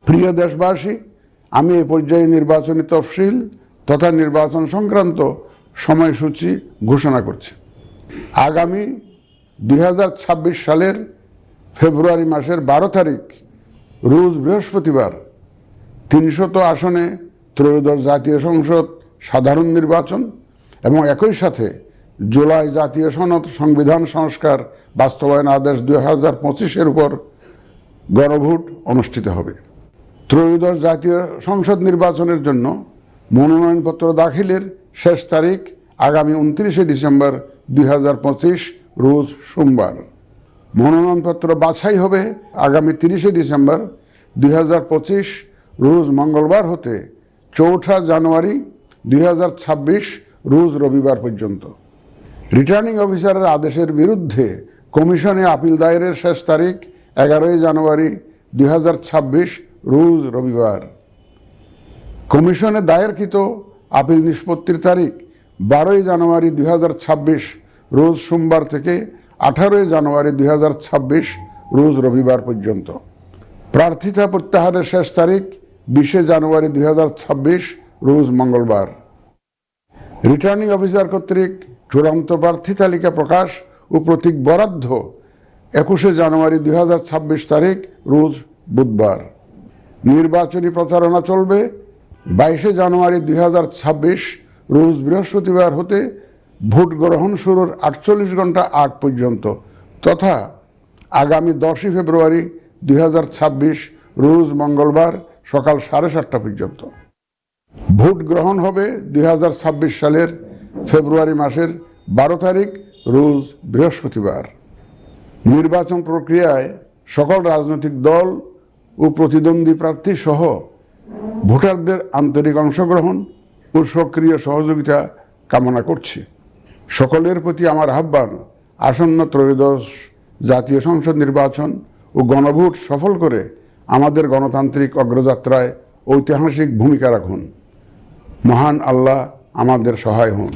প্রিয় দেশবাসী, আমি এই পর্যায়ে নির্বাচনী তফসিল তথা নির্বাচন সংক্রান্ত সময়সূচি ঘোষণা করছি। আগামী 2026 সালের ফেব্রুয়ারি মাসের 12 তারিখ রোজ বৃহস্পতিবার 300 আসনে ত্রয়োদশ জাতীয় সংসদ সাধারণ নির্বাচন এবং একই সাথে জুলাই জাতীয় সনদ সংবিধান সংস্কার বাস্তবায়ন আদেশ 2025-এর উপর গণভোট অনুষ্ঠিত হবে। ত্রয়োদশ জাতীয় সংসদ নির্বাচনের জন্য মনোনয়নপত্র দাখিলের শেষ তারিখ আগামী 29 ডিসেম্বর 2025 রোজ সোমবার। মনোনয়নপত্র বাছাই হবে আগামী 30 ডিসেম্বর 2025 রোজ মঙ্গলবার হতে 4 জানুয়ারি 2026 রোজ রবিবার পর্যন্ত। রিটার্নিং অফিসারের আদেশের বিরুদ্ধে কমিশনে আপিল দায়েরের শেষ তারিখ 11 জানুয়ারি 2026 রোজ রবিবার। কমিশনে দায়েরকৃত আপিল নিষ্পত্তির তারিখ 12 জানুয়ারি 2026 রোজ সোমবার থেকে 18 জানুয়ারি 2026 রোজ রবিবার পর্যন্ত। প্রার্থিতা প্রত্যাহারের শেষ তারিখ 20 জানুয়ারি 2026 রোজ মঙ্গলবার। রিটার্নিং অফিসার কর্তৃক চূড়ান্ত প্রার্থী তালিকা প্রকাশ ও প্রতীক বরাদ্দ 21 জানুয়ারি 2026 তারিখ রোজ বুধবার। নির্বাচনী প্রচারণা চলবে 22 জানুয়ারি 2026 রোজ বৃহস্পতিবার হতে ভোট গ্রহণ শুরুর 48 ঘন্টা আগ পর্যন্ত তথা আগামী 10 ফেব্রুয়ারি 2026 রোজ মঙ্গলবার সকাল 7:30 পর্যন্ত। ভোট গ্রহণ হবে 2026 সালের ফেব্রুয়ারি মাসের 12 তারিখ রোজ বৃহস্পতিবার। নির্বাচন প্রক্রিয়ায় সকল রাজনৈতিক দল ও প্রতিদ্বন্দ্বী প্রার্থী সহ ভোটারদের আন্তরিক অংশগ্রহণ ও সক্রিয় সহযোগিতা কামনা করছি। সকলের প্রতি আমার আহ্বান, আসন্ন ত্রয়োদশ জাতীয় সংসদ নির্বাচন ও গণভোট সফল করে আমাদের গণতান্ত্রিক অগ্রযাত্রায় ঐতিহাসিক ভূমিকা রাখুন। মহান আল্লাহ আমাদের সহায় হন।